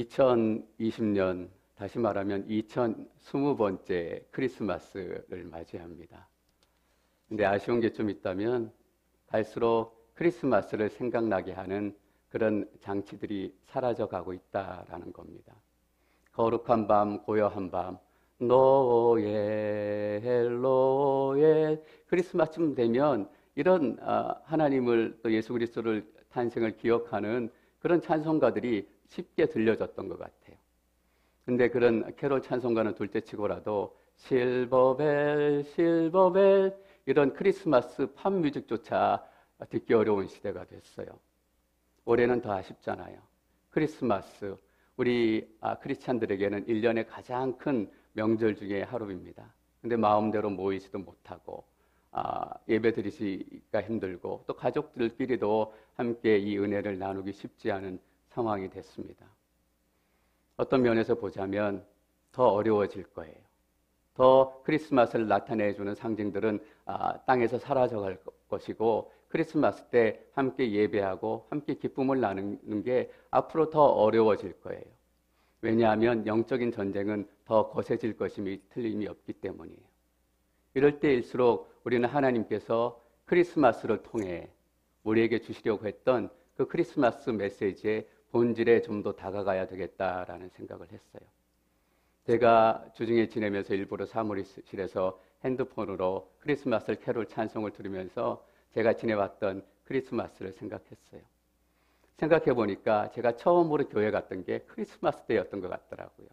2020년, 다시 말하면 2020번째 크리스마스를 맞이합니다. 근데 아쉬운 게 좀 있다면 갈수록 크리스마스를 생각나게 하는 그런 장치들이 사라져가고 있다라는 겁니다. 거룩한 밤, 고요한 밤, 노엘, 노엘. 크리스마스쯤 되면 이런 하나님을 또 예수 그리스도를 탄생을 기억하는 그런 찬송가들이 쉽게 들려졌던 것 같아요. 근데 그런 캐롤 찬송가는 둘째치고라도 실버벨, 실버벨 이런 크리스마스 팝 뮤직조차 듣기 어려운 시대가 됐어요. 올해는 더 아쉽잖아요. 크리스마스, 우리 크리스찬들에게는 1년의 가장 큰 명절 중에 하루입니다. 근데 마음대로 모이지도 못하고 예배 드리기가 힘들고 또 가족들끼리도 함께 이 은혜를 나누기 쉽지 않은 상황이 됐습니다. 어떤 면에서 보자면 더 어려워질 거예요. 더 크리스마스를 나타내주는 상징들은 땅에서 사라져갈 것이고 크리스마스 때 함께 예배하고 함께 기쁨을 나누는 게 앞으로 더 어려워질 거예요. 왜냐하면 영적인 전쟁은 더 거세질 것임이 틀림이 없기 때문이에요. 이럴 때일수록 우리는 하나님께서 크리스마스를 통해 우리에게 주시려고 했던 그 크리스마스 메시지의 본질에 좀 더 다가가야 되겠다라는 생각을 했어요. 제가 주중에 지내면서 일부러 사무실에서 핸드폰으로 크리스마스 캐롤 찬송을 들으면서 제가 지내왔던 크리스마스를 생각했어요. 생각해 보니까 제가 처음으로 교회 갔던 게 크리스마스 때였던 것 같더라고요.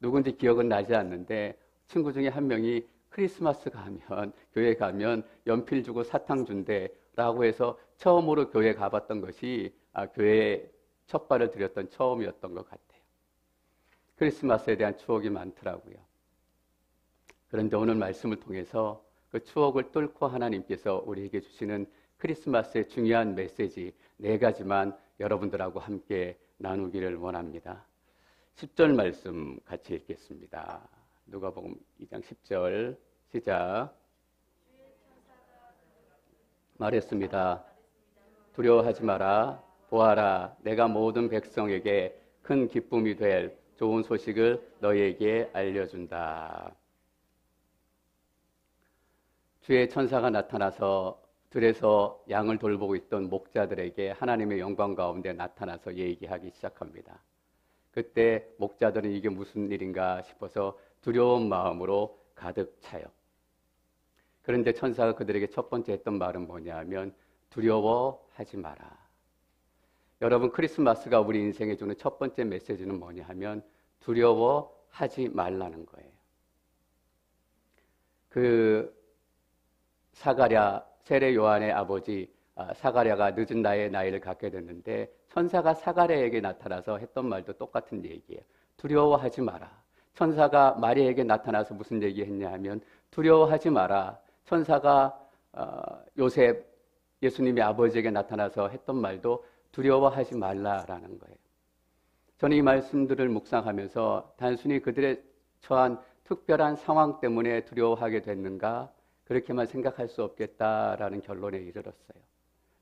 누군지 기억은 나지 않는데 친구 중에 한 명이 크리스마스 가면, 교회 가면 연필 주고 사탕 준대 라고 해서 처음으로 교회 가봤던 것이 교회에 첫 발을 들였던 처음이었던 것 같아요. 크리스마스에 대한 추억이 많더라고요. 그런데 오늘 말씀을 통해서 그 추억을 뚫고 하나님께서 우리에게 주시는 크리스마스의 중요한 메시지 4가지만 여러분들하고 함께 나누기를 원합니다. 10절 말씀 같이 읽겠습니다. 누가복음 2장 10절 시작. 말했습니다. 두려워하지 마라. 보아라, 내가 모든 백성에게 큰 기쁨이 될 좋은 소식을 너희에게 알려준다. 주의 천사가 나타나서 들에서 양을 돌보고 있던 목자들에게 하나님의 영광 가운데 나타나서 얘기하기 시작합니다. 그때 목자들은 이게 무슨 일인가 싶어서 두려운 마음으로 가득 차요. 그런데 천사가 그들에게 첫 번째 했던 말은 뭐냐 하면 두려워하지 마라. 여러분, 크리스마스가 우리 인생에 주는 첫 번째 메시지는 뭐냐 하면 두려워하지 말라는 거예요. 그 사가랴, 세례 요한의 아버지 사가랴가 늦은 나이를 갖게 됐는데 천사가 사가랴에게 나타나서 했던 말도 똑같은 얘기예요. 두려워하지 마라. 천사가 마리아에게 나타나서 무슨 얘기했냐 하면 두려워하지 마라. 천사가 요셉, 예수님의 아버지에게 나타나서 했던 말도 두려워하지 말라라는 거예요. 저는 이 말씀들을 묵상하면서 단순히 그들의 처한 특별한 상황 때문에 두려워하게 됐는가 그렇게만 생각할 수 없겠다라는 결론에 이르렀어요.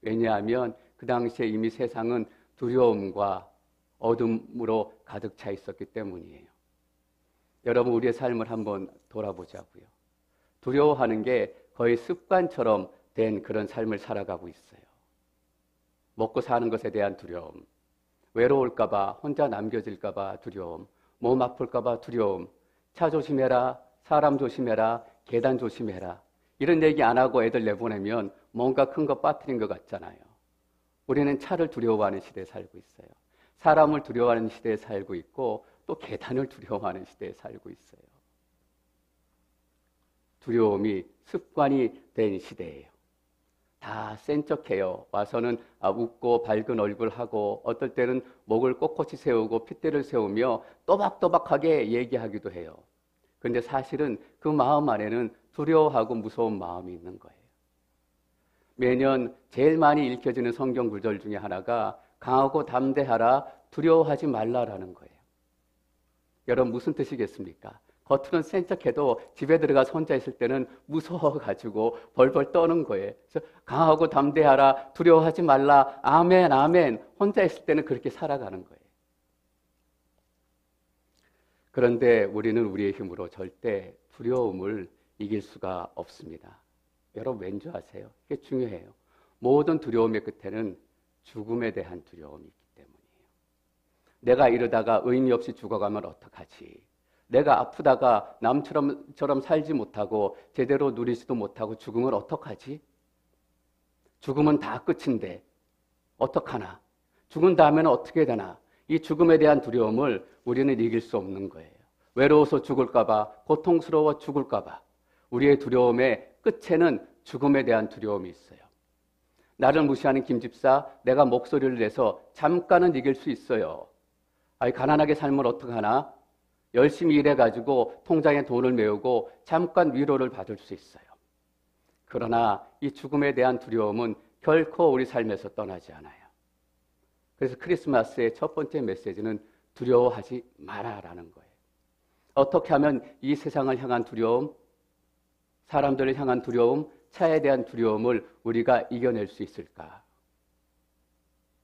왜냐하면 그 당시에 이미 세상은 두려움과 어둠으로 가득 차 있었기 때문이에요. 여러분, 우리의 삶을 한번 돌아보자고요. 두려워하는 게 거의 습관처럼 된 그런 삶을 살아가고 있어요. 먹고 사는 것에 대한 두려움, 외로울까 봐, 혼자 남겨질까 봐 두려움, 몸 아플까 봐 두려움, 차 조심해라, 사람 조심해라, 계단 조심해라. 이런 얘기 안 하고 애들 내보내면 뭔가 큰 거 빠뜨린 것 같잖아요. 우리는 차를 두려워하는 시대에 살고 있어요. 사람을 두려워하는 시대에 살고 있고 또 계단을 두려워하는 시대에 살고 있어요. 두려움이 습관이 된 시대예요. 다 센 척해요. 와서는 웃고 밝은 얼굴 하고 어떨 때는 목을 꼿꼿이 세우고 핏대를 세우며 또박또박하게 얘기하기도 해요. 그런데 사실은 그 마음 안에는 두려워하고 무서운 마음이 있는 거예요. 매년 제일 많이 읽혀지는 성경 구절 중에 하나가 강하고 담대하라, 두려워하지 말라라는 거예요. 여러분, 무슨 뜻이겠습니까? 겉으로는 센 척해도 집에 들어가서 혼자 있을 때는 무서워가지고 벌벌 떠는 거예요. 그래서 강하고 담대하라, 두려워하지 말라, 아멘, 아멘. 혼자 있을 때는 그렇게 살아가는 거예요. 그런데 우리는 우리의 힘으로 절대 두려움을 이길 수가 없습니다. 여러분 왠 줄 아세요? 이게 중요해요. 모든 두려움의 끝에는 죽음에 대한 두려움이 있기 때문이에요. 내가 이러다가 의미 없이 죽어가면 어떡하지? 내가 아프다가 남처럼 살지 못하고 제대로 누리지도 못하고 죽으면 어떡하지? 죽으면 다 끝인데 어떡하나? 죽은 다음에는 어떻게 되나? 이 죽음에 대한 두려움을 우리는 이길 수 없는 거예요. 외로워서 죽을까 봐, 고통스러워 죽을까 봐. 우리의 두려움의 끝에는 죽음에 대한 두려움이 있어요. 나를 무시하는 김집사, 내가 목소리를 내서 잠깐은 이길 수 있어요. 가난하게 살면 어떡하나? 열심히 일해가지고 통장에 돈을 메우고 잠깐 위로를 받을 수 있어요. 그러나 이 죽음에 대한 두려움은 결코 우리 삶에서 떠나지 않아요. 그래서 크리스마스의 첫 번째 메시지는 두려워하지 마라라는 거예요. 어떻게 하면 이 세상을 향한 두려움, 사람들을 향한 두려움, 차에 대한 두려움을 우리가 이겨낼 수 있을까?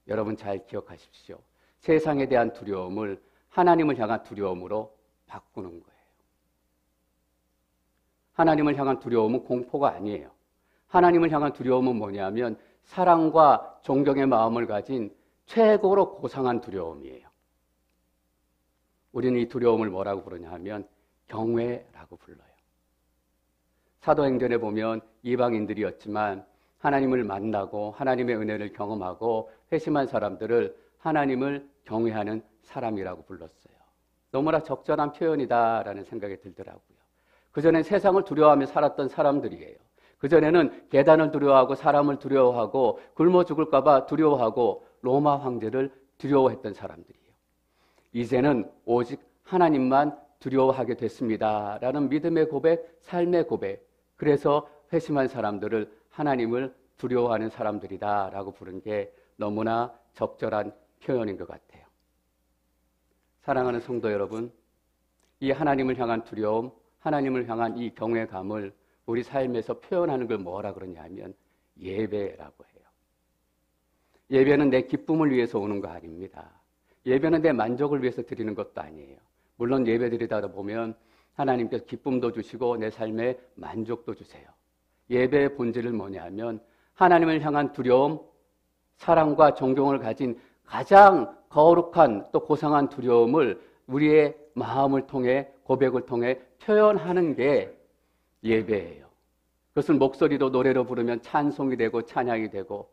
여러분 잘 기억하십시오. 세상에 대한 두려움을 하나님을 향한 두려움으로 바꾸는 거예요. 하나님을 향한 두려움은 공포가 아니에요. 하나님을 향한 두려움은 뭐냐면 사랑과 존경의 마음을 가진 최고로 고상한 두려움이에요. 우리는 이 두려움을 뭐라고 부르냐 하면 경외라고 불러요. 사도행전에 보면 이방인들이었지만 하나님을 만나고 하나님의 은혜를 경험하고 회심한 사람들을 하나님을 경외하는 사람이라고 불렀어요. 너무나 적절한 표현이다라는 생각이 들더라고요. 그전엔 세상을 두려워하며 살았던 사람들이에요. 그전에는 계단을 두려워하고 사람을 두려워하고 굶어 죽을까 봐 두려워하고 로마 황제를 두려워했던 사람들이에요. 이제는 오직 하나님만 두려워하게 됐습니다라는 믿음의 고백, 삶의 고백. 그래서 회심한 사람들을 하나님을 두려워하는 사람들이다라고 부른 게 너무나 적절한 표현인 것 같아요. 사랑하는 성도 여러분, 이 하나님을 향한 두려움, 하나님을 향한 이 경외감을 우리 삶에서 표현하는 걸 뭐라 그러냐 하면 예배라고 해요. 예배는 내 기쁨을 위해서 오는 거 아닙니다. 예배는 내 만족을 위해서 드리는 것도 아니에요. 물론 예배 드리다 보면 하나님께서 기쁨도 주시고 내 삶에 만족도 주세요. 예배의 본질은 뭐냐면 하나님을 향한 두려움, 사랑과 존경을 가진 가장 거룩한 또 고상한 두려움을 우리의 마음을 통해 고백을 통해 표현하는 게 예배예요. 그것을 목소리로 노래로 부르면 찬송이 되고 찬양이 되고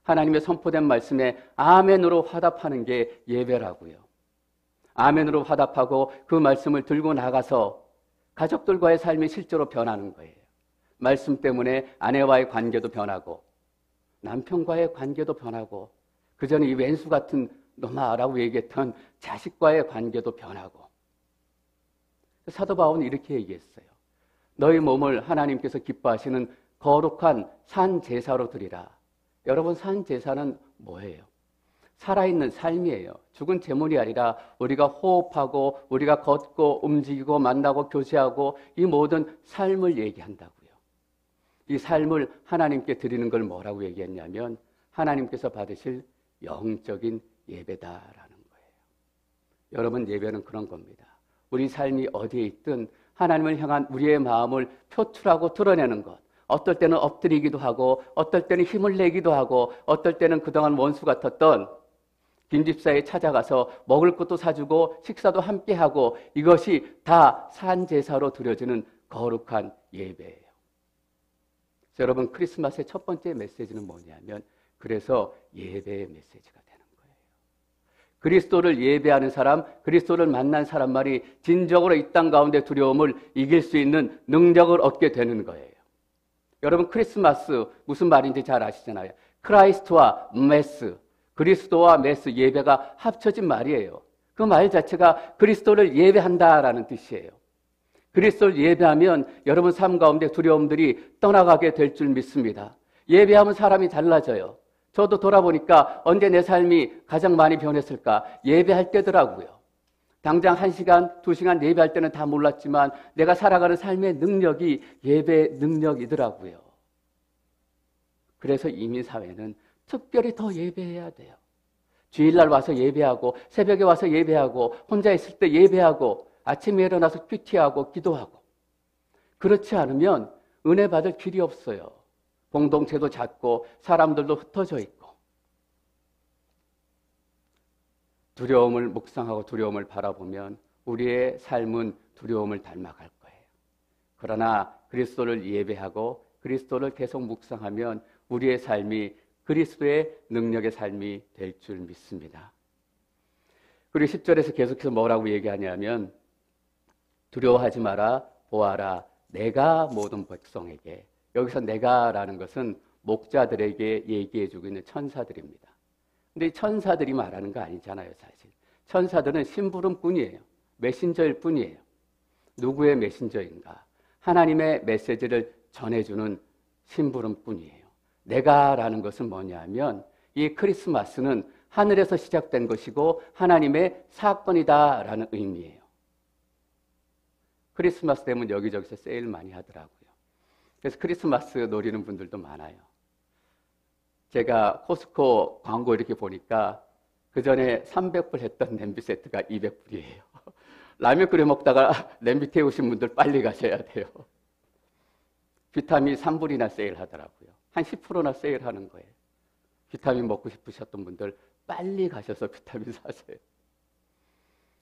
하나님의 선포된 말씀에 아멘으로 화답하는 게 예배라고요. 아멘으로 화답하고 그 말씀을 들고 나가서 가족들과의 삶이 실제로 변하는 거예요. 말씀 때문에 아내와의 관계도 변하고 남편과의 관계도 변하고 그전에 이 왼수 같은 놈아라고 얘기했던 자식과의 관계도 변하고 사도 바울은 이렇게 얘기했어요. 너희 몸을 하나님께서 기뻐하시는 거룩한 산 제사로 드리라. 여러분 산 제사는 뭐예요? 살아있는 삶이에요. 죽은 재물이 아니라 우리가 호흡하고 우리가 걷고 움직이고 만나고 교제하고 이 모든 삶을 얘기한다고요. 이 삶을 하나님께 드리는 걸 뭐라고 얘기했냐면 하나님께서 받으실 영적인 예배다라는 거예요. 여러분 예배는 그런 겁니다. 우리 삶이 어디에 있든 하나님을 향한 우리의 마음을 표출하고 드러내는 것. 어떨 때는 엎드리기도 하고 어떨 때는 힘을 내기도 하고 어떨 때는 그동안 원수 같았던 김집사에 찾아가서 먹을 것도 사주고 식사도 함께하고 이것이 다 산제사로 드려지는 거룩한 예배예요. 여러분 크리스마스의 첫 번째 메시지는 뭐냐면 그래서 예배의 메시지가 되는 거예요. 그리스도를 예배하는 사람, 그리스도를 만난 사람만이 진정으로 이 땅 가운데 두려움을 이길 수 있는 능력을 얻게 되는 거예요. 여러분 크리스마스 무슨 말인지 잘 아시잖아요. 크라이스트와 메스, 그리스도와 메스 예배가 합쳐진 말이에요. 그 말 자체가 그리스도를 예배한다라는 뜻이에요. 그리스도를 예배하면 여러분 삶 가운데 두려움들이 떠나가게 될 줄 믿습니다. 예배하면 사람이 달라져요. 저도 돌아보니까 언제 내 삶이 가장 많이 변했을까? 예배할 때더라고요. 당장 1시간, 2시간 예배할 때는 다 몰랐지만 내가 살아가는 삶의 능력이 예배 능력이더라고요. 그래서 이민사회는 특별히 더 예배해야 돼요. 주일날 와서 예배하고 새벽에 와서 예배하고 혼자 있을 때 예배하고 아침에 일어나서 큐티하고 기도하고, 그렇지 않으면 은혜 받을 길이 없어요. 공동체도 작고 사람들도 흩어져 있고. 두려움을 묵상하고 두려움을 바라보면 우리의 삶은 두려움을 닮아갈 거예요. 그러나 그리스도를 예배하고 그리스도를 계속 묵상하면 우리의 삶이 그리스도의 능력의 삶이 될 줄 믿습니다. 그리고 10절에서 계속해서 뭐라고 얘기하냐면 두려워하지 마라, 보아라, 내가 모든 백성에게. 여기서 내가라는 것은 목자들에게 얘기해주고 있는 천사들입니다. 근데 이 천사들이 말하는 거 아니잖아요, 사실. 천사들은 심부름뿐이에요. 메신저일 뿐이에요. 누구의 메신저인가? 하나님의 메시지를 전해주는 심부름뿐이에요. 내가라는 것은 뭐냐면 이 크리스마스는 하늘에서 시작된 것이고 하나님의 사건이다라는 의미예요. 크리스마스 되면 여기저기서 세일 많이 하더라고요. 그래서 크리스마스 노리는 분들도 많아요. 제가 코스코 광고 이렇게 보니까 그 전에 300불 했던 냄비 세트가 200불이에요. 라면 끓여 먹다가 냄비 태우신 분들 빨리 가셔야 돼요. 비타민 3불이나 세일하더라고요. 한 10%나 세일하는 거예요. 비타민 먹고 싶으셨던 분들 빨리 가셔서 비타민 사세요.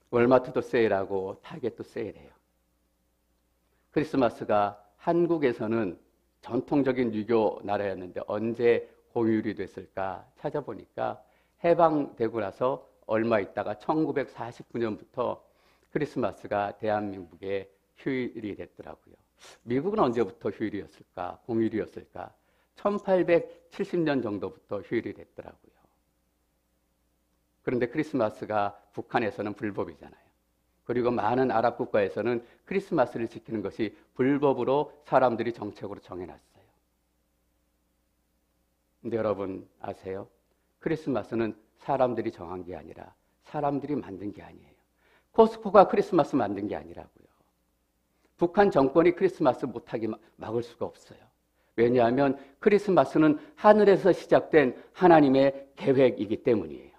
월마트도 세일하고 타겟도 세일해요. 크리스마스가 한국에서는 전통적인 유교 나라였는데 언제 공휴일이 됐을까 찾아보니까 해방되고 나서 얼마 있다가 1949년부터 크리스마스가 대한민국의 휴일이 됐더라고요. 미국은 언제부터 휴일이었을까? 공휴일이었을까? 1870년 정도부터 휴일이 됐더라고요. 그런데 크리스마스가 북한에서는 불법이잖아요. 그리고 많은 아랍 국가에서는 크리스마스를 지키는 것이 불법으로 사람들이 정책으로 정해놨어요. 근데 여러분 아세요? 크리스마스는 사람들이 정한 게 아니라 사람들이 만든 게 아니에요. 코스코가 크리스마스 만든 게 아니라고요. 북한 정권이 크리스마스 못하게 막을 수가 없어요. 왜냐하면 크리스마스는 하늘에서 시작된 하나님의 계획이기 때문이에요.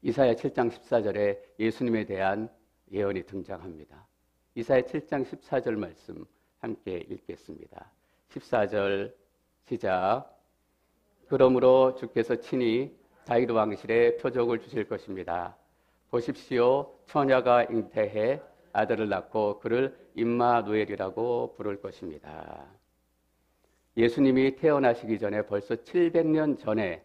이사야 7장 14절에 예수님에 대한 예언이 등장합니다. 이사야 7장 14절 말씀 함께 읽겠습니다. 14절 시작. 그러므로 주께서 친히 다윗 왕실에 표적을 주실 것입니다. 보십시오, 처녀가 잉태해 아들을 낳고 그를 임마누엘이라고 부를 것입니다. 예수님이 태어나시기 전에 벌써 700년 전에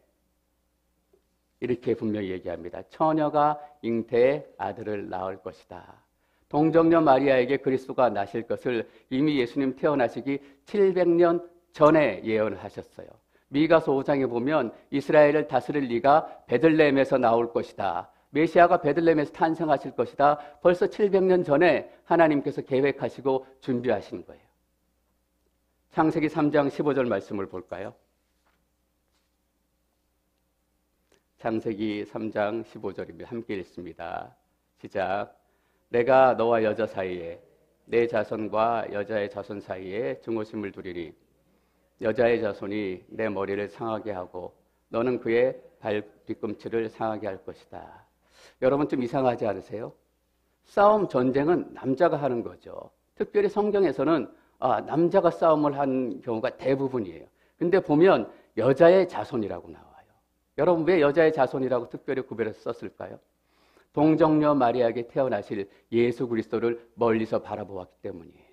이렇게 분명히 얘기합니다. 처녀가 잉태해 아들을 낳을 것이다. 동정녀 마리아에게 그리스도가 나실 것을 이미 예수님 태어나시기 700년 전에 예언을 하셨어요. 미가서 5장에 보면 이스라엘을 다스릴 네가 베들레헴에서 나올 것이다. 메시아가 베들레헴에서 탄생하실 것이다. 벌써 700년 전에 하나님께서 계획하시고 준비하신 거예요. 창세기 3장 15절 말씀을 볼까요? 창세기 3장 15절입니다. 함께 읽습니다. 시작. 내가 너와 여자 사이에 내 자손과 여자의 자손 사이에 증오심을 두리니 여자의 자손이 내 머리를 상하게 하고 너는 그의 발 뒤꿈치를 상하게 할 것이다. 여러분 좀 이상하지 않으세요? 싸움, 전쟁은 남자가 하는 거죠. 특별히 성경에서는 남자가 싸움을 한 경우가 대부분이에요. 근데 보면 여자의 자손이라고 나와요. 여러분 왜 여자의 자손이라고 특별히 구별해서 썼을까요? 동정녀 마리아에게 태어나실 예수 그리스도를 멀리서 바라보았기 때문이에요.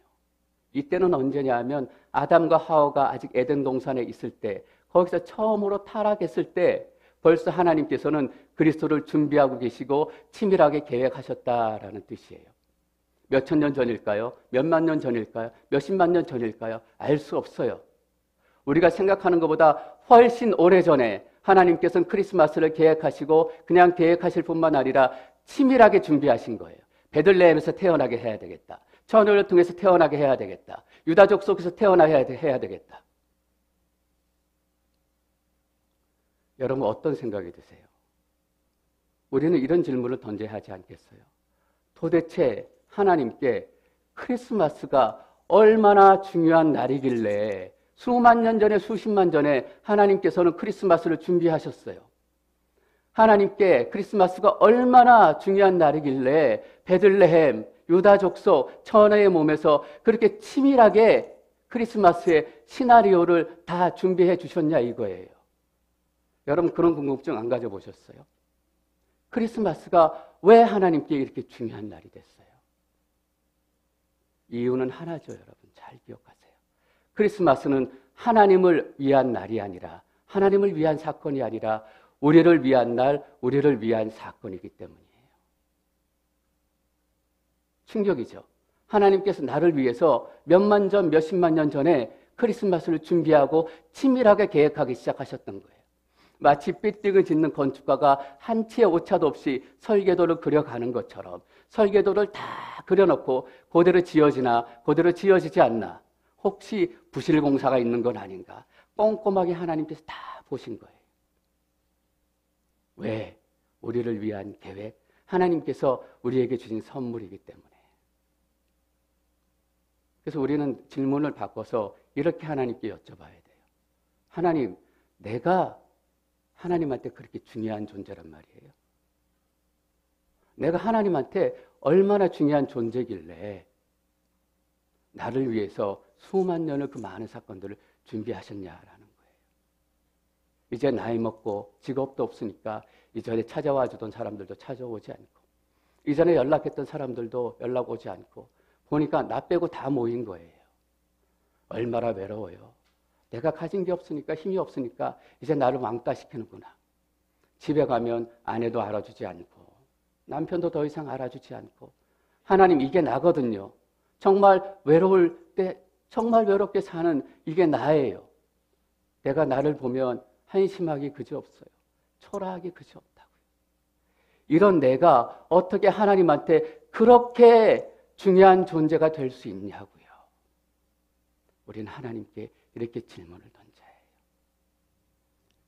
이때는 언제냐 하면 아담과 하와가 아직 에덴 동산에 있을 때, 거기서 처음으로 타락했을 때 벌써 하나님께서는 그리스도를 준비하고 계시고 치밀하게 계획하셨다라는 뜻이에요. 몇천 년 전일까요? 몇만 년 전일까요? 몇십만 년 전일까요? 알 수 없어요. 우리가 생각하는 것보다 훨씬 오래전에 하나님께서는 크리스마스를 계획하시고 그냥 계획하실 뿐만 아니라 치밀하게 준비하신 거예요. 베들레헴에서 태어나게 해야 되겠다. 처녀를 통해서 태어나게 해야 되겠다. 유다족 속에서 태어나야 해야 되겠다. 여러분 어떤 생각이 드세요? 우리는 이런 질문을 던져야 하지 않겠어요? 도대체 하나님께 크리스마스가 얼마나 중요한 날이길래 수만 년 전에 수십만 전에 하나님께서는 크리스마스를 준비하셨어요. 하나님께 크리스마스가 얼마나 중요한 날이길래 베들레헴, 유다 족속, 천의 몸에서 그렇게 치밀하게 크리스마스의 시나리오를 다 준비해 주셨냐 이거예요. 여러분 그런 궁금증 안 가져보셨어요? 크리스마스가 왜 하나님께 이렇게 중요한 날이 됐어요? 이유는 하나죠, 여러분. 잘 기억하세요. 크리스마스는 하나님을 위한 날이 아니라, 하나님을 위한 사건이 아니라 우리를 위한 날, 우리를 위한 사건이기 때문이에요. 충격이죠. 하나님께서 나를 위해서 몇만 전, 몇십만 년 전에 크리스마스를 준비하고 치밀하게 계획하기 시작하셨던 거예요. 마치 빌딩을 짓는 건축가가 한치의 오차도 없이 설계도를 그려가는 것처럼 설계도를 다 그려놓고 그대로 지어지나 그대로 지어지지 않나, 혹시 부실 공사가 있는 건 아닌가 꼼꼼하게 하나님께서 다 보신 거예요. 왜? 우리를 위한 계획, 하나님께서 우리에게 주신 선물이기 때문에. 그래서 우리는 질문을 바꿔서 이렇게 하나님께 여쭤봐야 돼요. 하나님, 내가 하나님한테 그렇게 중요한 존재란 말이에요. 내가 하나님한테 얼마나 중요한 존재길래 나를 위해서 수만 년을 그 많은 사건들을 준비하셨냐라는 거예요. 이제 나이 먹고 직업도 없으니까 이전에 찾아와 주던 사람들도 찾아오지 않고, 이전에 연락했던 사람들도 연락 오지 않고, 보니까 나 빼고 다 모인 거예요. 얼마나 외로워요. 내가 가진 게 없으니까, 힘이 없으니까 이제 나를 왕따시키는구나. 집에 가면 아내도 알아주지 않고 남편도 더 이상 알아주지 않고. 하나님, 이게 나거든요. 정말 외로울 때 정말 외롭게 사는 이게 나예요. 내가 나를 보면 한심하기 그지없어요. 초라하기 그지없다고요. 이런 내가 어떻게 하나님한테 그렇게 중요한 존재가 될 수 있냐고요. 우리는 하나님께 이렇게 질문을 던져야 해요.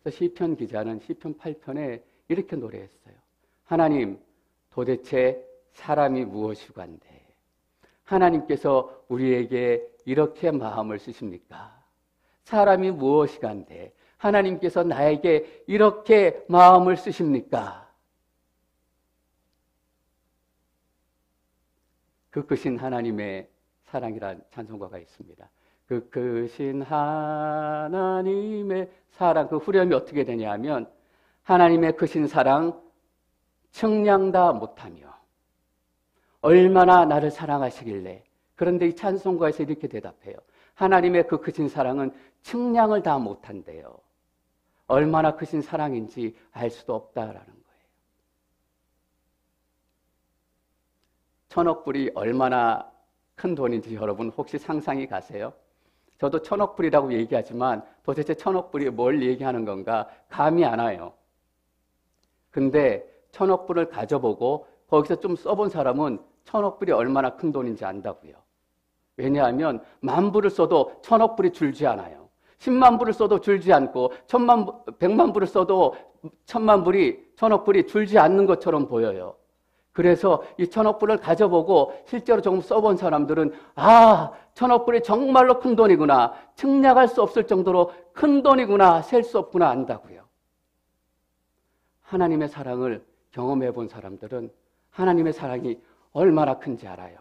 그래서 시편 기자는 시편 8편에 이렇게 노래했어요. 하나님, 도대체 사람이 무엇이관데 하나님께서 우리에게 이렇게 마음을 쓰십니까? 사람이 무엇이간데 하나님께서 나에게 이렇게 마음을 쓰십니까? 그 크신 하나님의 사랑이란 찬송가가 있습니다. 그 크신 하나님의 사랑, 그 후렴이 어떻게 되냐면, 하나님의 크신 사랑 측량 다 못하며 얼마나 나를 사랑하시길래. 그런데 이 찬송가에서 이렇게 대답해요. 하나님의 그 크신 사랑은 측량을 다 못한대요. 얼마나 크신 사랑인지 알 수도 없다라는 거예요. 1,000억 불이 얼마나 큰 돈인지 여러분 혹시 상상이 가세요? 저도 1,000억 불이라고 얘기하지만 도대체 1,000억 불이 뭘 얘기하는 건가 감이 안 와요. 근데 1,000억 불을 가져보고 거기서 좀 써본 사람은 1,000억 불이 얼마나 큰 돈인지 안다고요. 왜냐하면 10,000불을 써도 1,000억 불이 줄지 않아요. 10만 불을 써도 줄지 않고 100만 불을 써도 1,000억 불이 줄지 않는 것처럼 보여요. 그래서 이 1,000억 불을 가져보고 실제로 조금 써본 사람들은 1,000억 불이 정말로 큰 돈이구나, 측량할 수 없을 정도로 큰 돈이구나, 셀 수 없구나 안다고요. 하나님의 사랑을 경험해 본 사람들은 하나님의 사랑이 얼마나 큰지 알아요.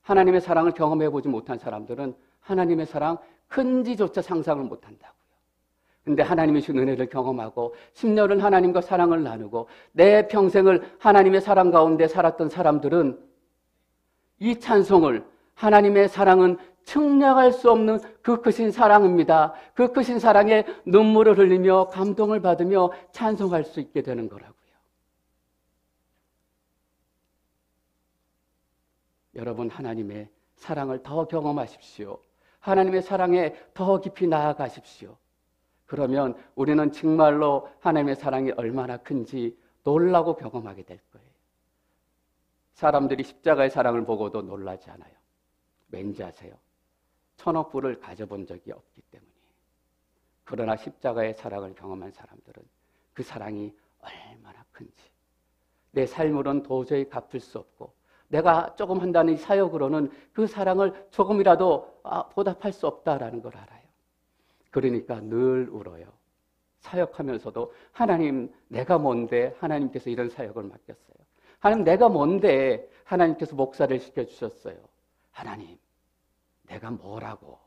하나님의 사랑을 경험해 보지 못한 사람들은 하나님의 사랑 큰지조차 상상을 못한다고요. 근데 하나님의 주신 은혜를 경험하고 10년을 하나님과 사랑을 나누고 내 평생을 하나님의 사랑 가운데 살았던 사람들은 이 찬송을, 하나님의 사랑은 측량할 수 없는 그 크신 사랑입니다, 그 크신 사랑에 눈물을 흘리며 감동을 받으며 찬송할 수 있게 되는 거라고요. 여러분, 하나님의 사랑을 더 경험하십시오. 하나님의 사랑에 더 깊이 나아가십시오. 그러면 우리는 정말로 하나님의 사랑이 얼마나 큰지 놀라고 경험하게 될 거예요. 사람들이 십자가의 사랑을 보고도 놀라지 않아요. 왠지 아세요? 1,000억 불을 가져본 적이 없기 때문이에요. 그러나 십자가의 사랑을 경험한 사람들은 그 사랑이 얼마나 큰지, 내 삶으로는 도저히 갚을 수 없고 내가 조금 한다는 이 사역으로는 그 사랑을 조금이라도 보답할 수 없다라는 걸 알아요. 그러니까 늘 울어요. 사역하면서도 하나님 내가 뭔데 하나님께서 이런 사역을 맡겼어요. 하나님 내가 뭔데 하나님께서 목사를 시켜주셨어요. 하나님 내가 뭐라고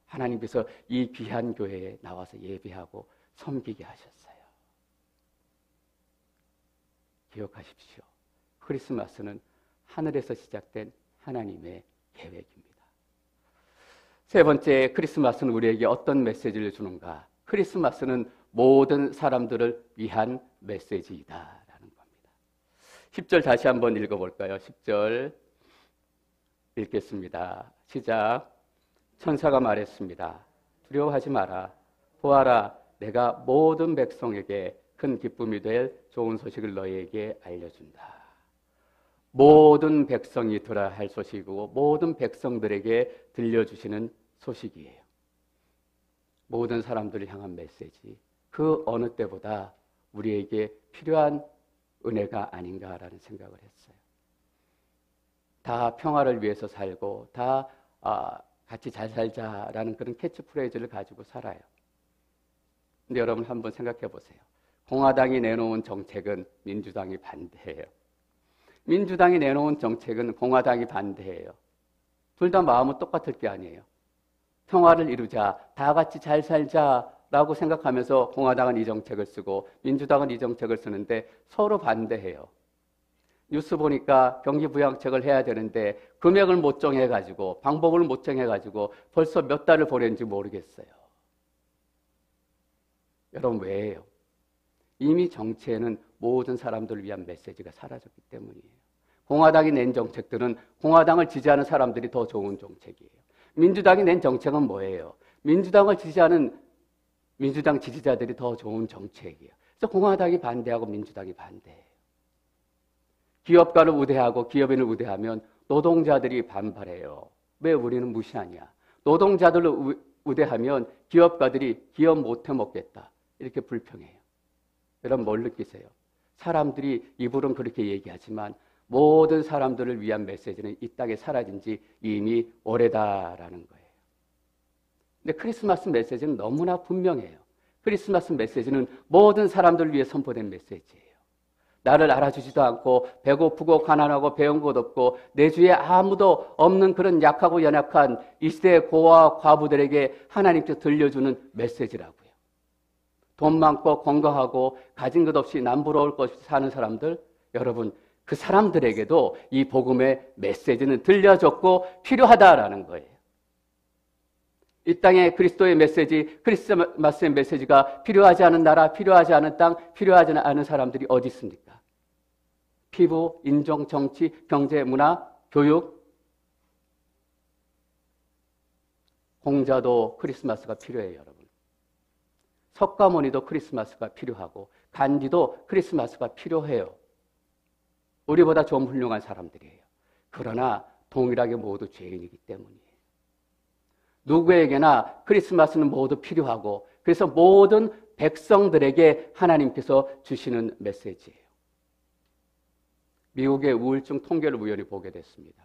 하나님께서 이 귀한 교회에 나와서 예배하고 섬기게 하셨어요. 기억하십시오. 크리스마스는 하늘에서 시작된 하나님의 계획입니다. 세 번째, 크리스마스는 우리에게 어떤 메시지를 주는가? 크리스마스는 모든 사람들을 위한 메시지이다라는 겁니다. 10절 다시 한번 읽어볼까요? 10절 읽겠습니다. 시작. 천사가 말했습니다. 두려워하지 마라. 보아라, 내가 모든 백성에게 큰 기쁨이 될 좋은 소식을 너희에게 알려준다. 모든 백성이 들어야 할 소식이고 모든 백성들에게 들려주시는 소식이에요. 모든 사람들을 향한 메시지. 그 어느 때보다 우리에게 필요한 은혜가 아닌가라는 생각을 했어요. 다 평화를 위해서 살고 다 같이 잘 살자라는 그런 캐치프레이즈를 가지고 살아요. 근데 여러분 한번 생각해 보세요. 공화당이 내놓은 정책은 민주당이 반대해요. 민주당이 내놓은 정책은 공화당이 반대해요. 둘 다 마음은 똑같을 게 아니에요. 평화를 이루자, 다 같이 잘 살자라고 생각하면서 공화당은 이 정책을 쓰고 민주당은 이 정책을 쓰는데 서로 반대해요. 뉴스 보니까 경기부양책을 해야 되는데 금액을 못 정해가지고 방법을 못 정해가지고 벌써 몇 달을 보냈는지 모르겠어요. 여러분 왜예요? 이미 정치에는 모든 사람들을 위한 메시지가 사라졌기 때문이에요. 공화당이 낸 정책들은 공화당을 지지하는 사람들이 더 좋은 정책이에요. 민주당이 낸 정책은 뭐예요? 민주당을 지지하는 민주당 지지자들이 더 좋은 정책이에요. 그래서 공화당이 반대하고 민주당이 반대해요. 기업가를 우대하고 기업인을 우대하면 노동자들이 반발해요. 왜 우리는 무시하냐? 노동자들을 우대하면 기업가들이 기업 못해 먹겠다. 이렇게 불평해요. 여러분 뭘 느끼세요? 사람들이 입으로는 그렇게 얘기하지만 모든 사람들을 위한 메시지는 이 땅에 사라진 지 이미 오래다라는 거예요. 근데 크리스마스 메시지는 너무나 분명해요. 크리스마스 메시지는 모든 사람들을 위해 선포된 메시지예요. 나를 알아주지도 않고 배고프고 가난하고 배운 것 없고 내 주위에 아무도 없는 그런 약하고 연약한 이 시대의 고아와 과부들에게 하나님께서 들려주는 메시지라고요. 돈 많고 건강하고 가진 것 없이 남부러울 것 없이 사는 사람들, 여러분 그 사람들에게도 이 복음의 메시지는 들려줬고 필요하다라는 거예요. 이 땅에 그리스도의 메시지, 크리스마스의 메시지가 필요하지 않은 나라, 필요하지 않은 땅, 필요하지 않은 사람들이 어디 있습니까? 피부, 인종, 정치, 경제, 문화, 교육. 공자도 크리스마스가 필요해요, 여러분. 석가모니도 크리스마스가 필요하고 간디도 크리스마스가 필요해요. 우리보다 좀 훌륭한 사람들이에요. 그러나 동일하게 모두 죄인이기 때문이에요. 누구에게나 크리스마스는 모두 필요하고 그래서 모든 백성들에게 하나님께서 주시는 메시지예요. 미국의 우울증 통계를 우연히 보게 됐습니다.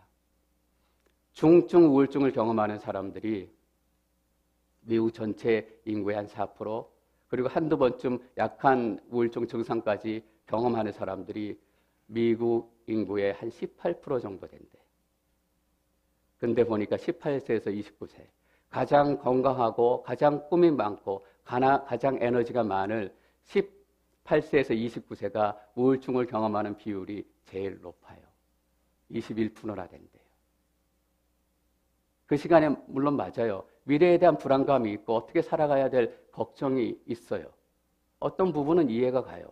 중증 우울증을 경험하는 사람들이 미국 전체 인구의 한 4%, 그리고 한두 번쯤 약한 우울증 증상까지 경험하는 사람들이 미국 인구의 한 18% 정도 된대. 근데 보니까 18세에서 29세, 가장 건강하고 가장 꿈이 많고 가장 에너지가 많은 18세에서 29세가 우울증을 경험하는 비율이 제일 높아요. 21%나 된대요. 그 시간에 물론 맞아요. 미래에 대한 불안감이 있고 어떻게 살아가야 될 걱정이 있어요. 어떤 부분은 이해가 가요.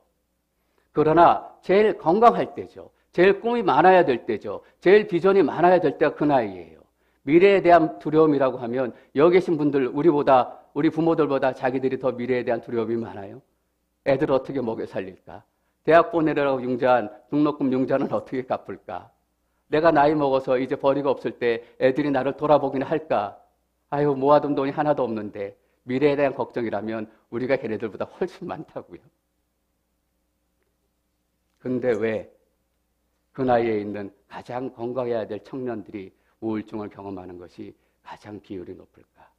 그러나 제일 건강할 때죠. 제일 꿈이 많아야 될 때죠. 제일 비전이 많아야 될 때가 그 나이예요. 미래에 대한 두려움이라고 하면 여기 계신 분들 우리 부모들보다 자기들이 더 미래에 대한 두려움이 많아요. 애들 어떻게 먹여 살릴까? 대학 보내려고 등록금 융자는 어떻게 갚을까? 내가 나이 먹어서 이제 벌이가 없을 때 애들이 나를 돌아보기는 할까? 아유, 모아둔 돈이 하나도 없는데. 미래에 대한 걱정이라면 우리가 걔네들보다 훨씬 많다고요. 근데 왜 그 나이에 있는 가장 건강해야 될 청년들이 우울증을 경험하는 것이 가장 비율이 높을까?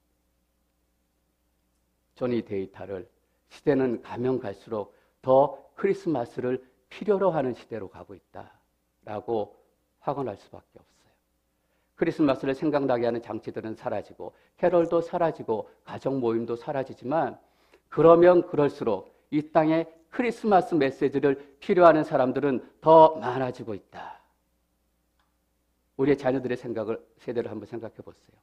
저는 이 데이터를 시대는 가면 갈수록 더 크리스마스를 필요로 하는 시대로 가고 있다라고 확언할 수밖에 없어요. 크리스마스를 생각나게 하는 장치들은 사라지고 캐럴도 사라지고 가정 모임도 사라지지만 그러면 그럴수록 이 땅에 크리스마스 메시지를 필요하는 사람들은 더 많아지고 있다. 우리의 자녀들의 세대를 한번 생각해 보세요.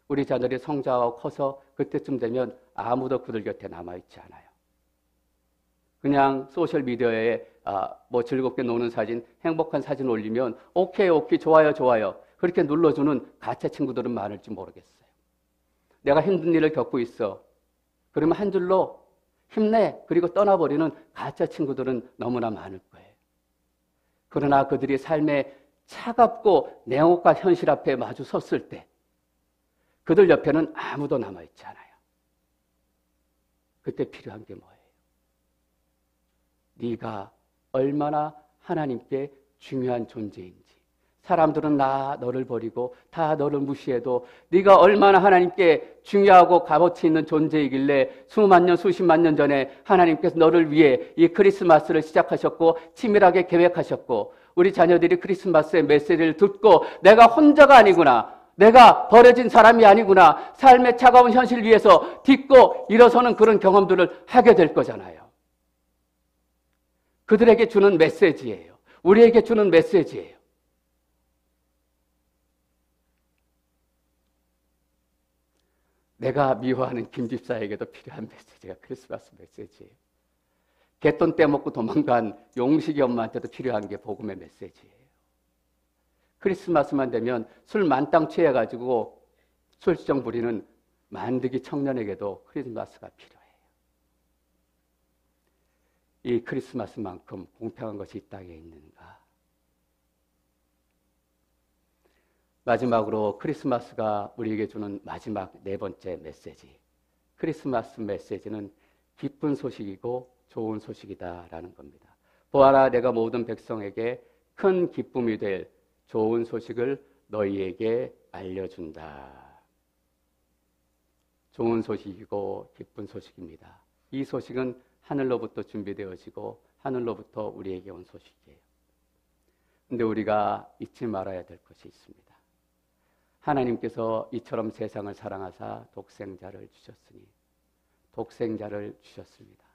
우리 자녀들이 성장하고 커서 그때쯤 되면 아무도 그들 곁에 남아있지 않아요. 그냥 소셜미디어에 즐겁게 노는 사진, 행복한 사진 올리면 오케이, 좋아요. 그렇게 눌러주는 가짜 친구들은 많을지 모르겠어요. 내가 힘든 일을 겪고 있어. 그러면 한 줄로 힘내. 그리고 떠나버리는 가짜 친구들은 너무나 많을 거예요. 그러나 그들이 삶의 차갑고 냉혹한 현실 앞에 마주 섰을 때 그들 옆에는 아무도 남아있지 않아요. 그때 필요한 게 뭐예요? 네가 얼마나 하나님께 중요한 존재인지, 사람들은 너를 버리고 다 너를 무시해도 네가 얼마나 하나님께 중요하고 값어치 있는 존재이길래 수만 년, 수십만 년 전에 하나님께서 너를 위해 이 크리스마스를 시작하셨고 치밀하게 계획하셨고 우리 자녀들이 크리스마스의 메시지를 듣고 내가 혼자가 아니구나, 내가 버려진 사람이 아니구나, 삶의 차가운 현실 위에서 딛고 일어서는 그런 경험들을 하게 될 거잖아요. 그들에게 주는 메시지예요. 우리에게 주는 메시지예요. 내가 미워하는 김 집사에게도 필요한 메시지가 크리스마스 메시지예요. 갯돈 떼먹고 도망간 용식이 엄마한테도 필요한 게 복음의 메시지예요. 크리스마스만 되면 술 만땅 취해가지고 술주정 부리는 만드기 청년에게도 크리스마스가 필요해요. 이 크리스마스만큼 공평한 것이 이 땅에 있는가? 마지막으로 크리스마스가 우리에게 주는 마지막 네 번째 메시지. 크리스마스 메시지는 기쁜 소식이고 좋은 소식이다라는 겁니다. 보아라, 내가 모든 백성에게 큰 기쁨이 될 좋은 소식을 너희에게 알려준다. 좋은 소식이고 기쁜 소식입니다. 이 소식은 하늘로부터 준비되어지고 하늘로부터 우리에게 온 소식이에요. 그런데 우리가 잊지 말아야 될 것이 있습니다. 하나님께서 이처럼 세상을 사랑하사 독생자를 주셨으니 독생자를 주셨습니다.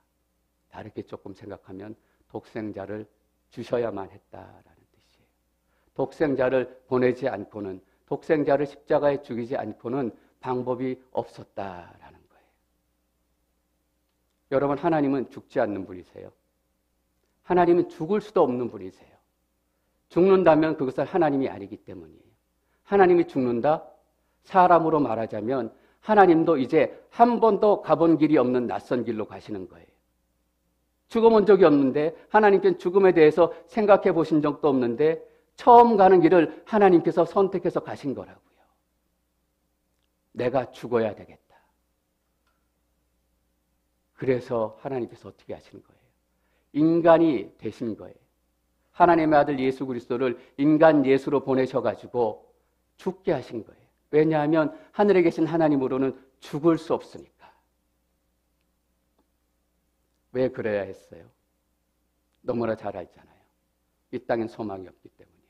다르게 조금 생각하면 독생자를 주셔야만 했다라는 뜻이에요. 독생자를 보내지 않고는, 독생자를 십자가에 죽이지 않고는 방법이 없었다라는 거예요. 여러분, 하나님은 죽지 않는 분이세요. 하나님은 죽을 수도 없는 분이세요. 죽는다면 그것은 하나님이 아니기 때문이에요. 하나님이 죽는다? 사람으로 말하자면 하나님도 이제 한 번도 가본 길이 없는 낯선 길로 가시는 거예요. 죽어본 적이 없는데, 하나님께서 죽음에 대해서 생각해 보신 적도 없는데 처음 가는 길을 하나님께서 선택해서 가신 거라고요. 내가 죽어야 되겠다. 그래서 하나님께서 어떻게 하시는 거예요? 인간이 되신 거예요. 하나님의 아들 예수 그리스도를 인간 예수로 보내셔가지고 죽게 하신 거예요. 왜냐하면 하늘에 계신 하나님으로는 죽을 수 없으니까. 왜 그래야 했어요? 너무나 잘 알잖아요. 이 땅엔 소망이 없기 때문이에요.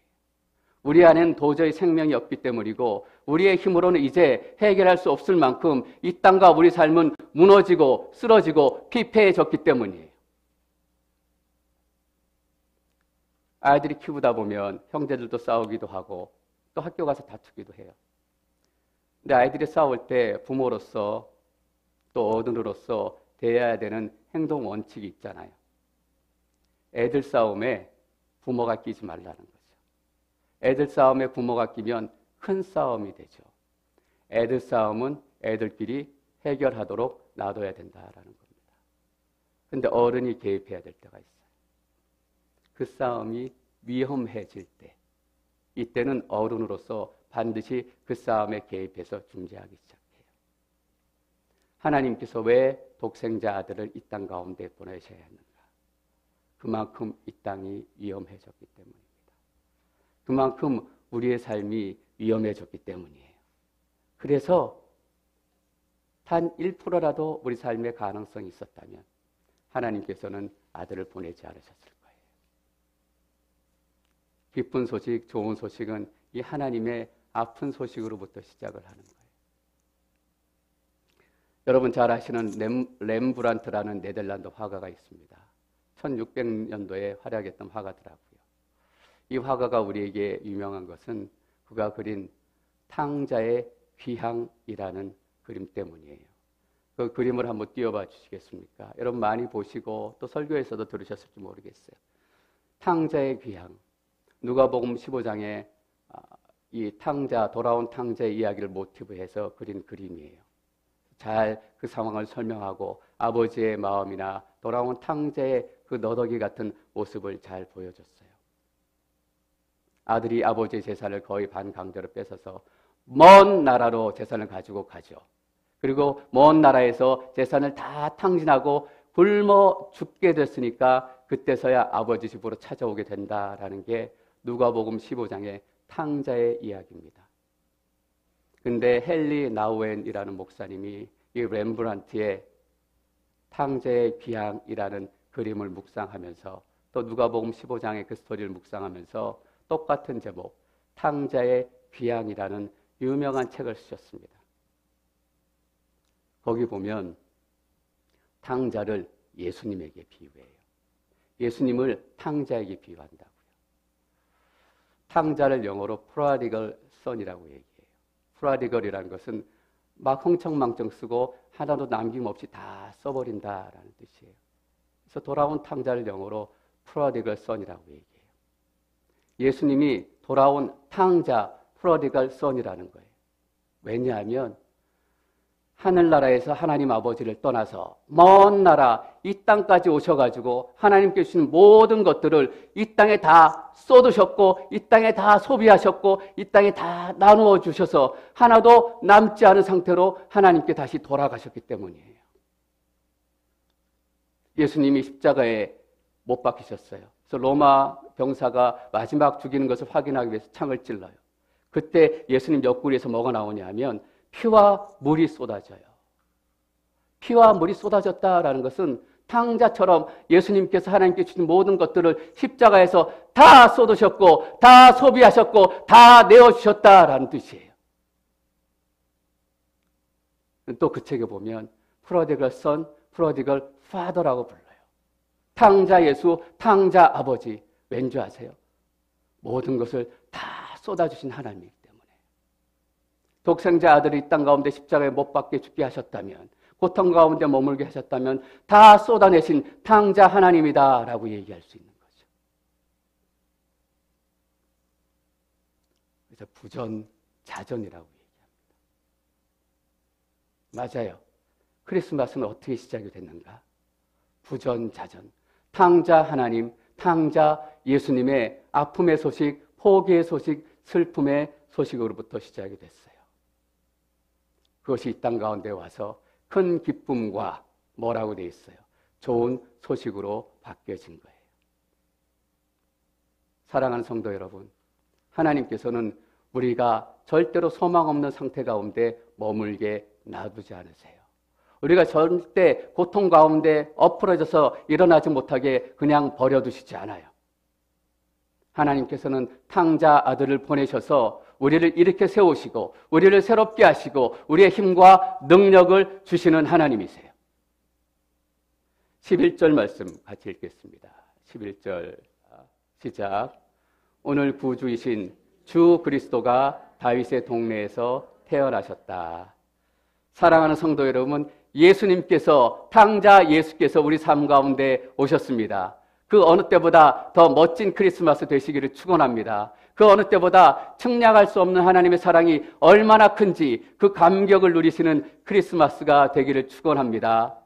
우리 안엔 도저히 생명이 없기 때문이고 우리의 힘으로는 이제 해결할 수 없을 만큼 이 땅과 우리 삶은 무너지고 쓰러지고 피폐해졌기 때문이에요. 아이들이 키우다 보면 형제들도 싸우기도 하고 또 학교 가서 다투기도 해요. 근데 아이들이 싸울 때 부모로서 또 어른으로서 대해야 되는 행동 원칙이 있잖아요. 애들 싸움에 부모가 끼지 말라는 거죠. 애들 싸움에 부모가 끼면 큰 싸움이 되죠. 애들 싸움은 애들끼리 해결하도록 놔둬야 된다라는 겁니다. 근데 어른이 개입해야 될 때가 있어요. 그 싸움이 위험해질 때, 이때는 어른으로서 반드시 그 싸움에 개입해서 중재하기 시작해요. 하나님께서 왜 독생자 아들을 이 땅 가운데 보내셔야 했는가? 그만큼 이 땅이 위험해졌기 때문입니다. 그만큼 우리의 삶이 위험해졌기 때문이에요. 그래서 단 1%라도 우리 삶의 가능성이 있었다면 하나님께서는 아들을 보내지 않으셨을 거예요. 기쁜 소식, 좋은 소식은 이 하나님의 아픈 소식으로부터 시작을 하는 거예요. 여러분 잘 아시는 렘브란트라는 네덜란드 화가가 있습니다. 1600년도에 활약했던 화가더라고요. 이 화가가 우리에게 유명한 것은 그가 그린 탕자의 귀향이라는 그림 때문이에요. 그 그림을 한번 띄워봐 주시겠습니까? 여러분 많이 보시고 또 설교에서도 들으셨을지 모르겠어요. 탕자의 귀향. 누가복음 15장에 이 탕자, 돌아온 탕자의 이야기를 모티브해서 그린 그림이에요. 잘 그 상황을 설명하고 아버지의 마음이나 돌아온 탕자의 그 너더기 같은 모습을 잘 보여줬어요. 아들이 아버지의 재산을 거의 반강제로 뺏어서 먼 나라로 재산을 가지고 가죠. 그리고 먼 나라에서 재산을 다 탕진하고 굶어 죽게 됐으니까 그때서야 아버지 집으로 찾아오게 된다라는 게 누가복음 15장의 탕자의 이야기입니다. 근데 헨리 나우엔이라는 목사님이 이 렘브란트의 탕자의 귀향이라는 그림을 묵상하면서 또 누가복음 15장의 그 스토리를 묵상하면서 똑같은 제목 탕자의 귀향이라는 유명한 책을 쓰셨습니다. 거기 보면 탕자를 예수님에게 비유해요. 예수님을 탕자에게 비유한다고요. 탕자를 영어로 프로디걸 선이라고 얘기해요. 프로디걸이라는 것은 막 흥청망청 쓰고 하나도 남김없이 다 써버린다라는 뜻이에요. 그래서 돌아온 탕자를 영어로 프로디걸 선이라고 얘기해요. 예수님이 돌아온 탕자 프로디걸 선이라는 거예요. 왜냐하면 하늘나라에서 하나님 아버지를 떠나서 먼 나라 이 땅까지 오셔가지고 하나님께 주신 모든 것들을 이 땅에 다 쏟으셨고 이 땅에 다 소비하셨고 이 땅에 다 나누어 주셔서 하나도 남지 않은 상태로 하나님께 다시 돌아가셨기 때문이에요. 예수님이 십자가에 못 박히셨어요. 그래서 로마 병사가 마지막 죽이는 것을 확인하기 위해서 창을 찔러요. 그때 예수님 옆구리에서 뭐가 나오냐 하면 피와 물이 쏟아져요. 피와 물이 쏟아졌다라는 것은 탕자처럼 예수님께서 하나님께 주신 모든 것들을 십자가에서 다 쏟으셨고 다 소비하셨고 다 내어주셨다라는 뜻이에요. 또 그 책에 보면 프로디걸 선, 프로디걸 파더라고 불러요. 탕자 예수, 탕자 아버지. 왠지 아세요? 모든 것을 다 쏟아주신 하나님이기 때문에. 독생자 아들이 이 땅 가운데 십자가에 못 박게 죽게 하셨다면, 고통 가운데 머물게 하셨다면 다 쏟아내신 탕자 하나님이다라고 얘기할 수 있는 거죠. 그래서 부전자전이라고 얘기합니다. 맞아요. 크리스마스는 어떻게 시작이 됐는가? 부전자전. 탕자 하나님, 탕자 예수님의 아픔의 소식, 포기의 소식, 슬픔의 소식으로부터 시작이 됐어요. 그것이 이 땅 가운데 와서 큰 기쁨과 뭐라고 돼 있어요? 좋은 소식으로 바뀌어진 거예요. 사랑하는 성도 여러분, 하나님께서는 우리가 절대로 소망 없는 상태 가운데 머물게 놔두지 않으세요. 우리가 절대 고통 가운데 엎어져서 일어나지 못하게 그냥 버려두시지 않아요. 하나님께서는 탕자 아들을 보내셔서 우리를 일으켜 세우시고 우리를 새롭게 하시고 우리의 힘과 능력을 주시는 하나님이세요. 11절 말씀 같이 읽겠습니다. 11절 시작. 오늘 구주이신 주 그리스도가 다윗의 동네에서 태어나셨다. 사랑하는 성도 여러분, 예수님께서 탕자 예수께서 우리 삶 가운데 오셨습니다. 그 어느 때보다 더 멋진 크리스마스 되시기를 축원합니다. 그 어느 때보다 측량할 수 없는 하나님의 사랑이 얼마나 큰지 그 감격을 누리시는 크리스마스가 되기를 축원합니다.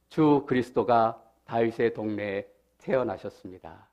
주 그리스도가 다윗의 동네에 태어나셨습니다.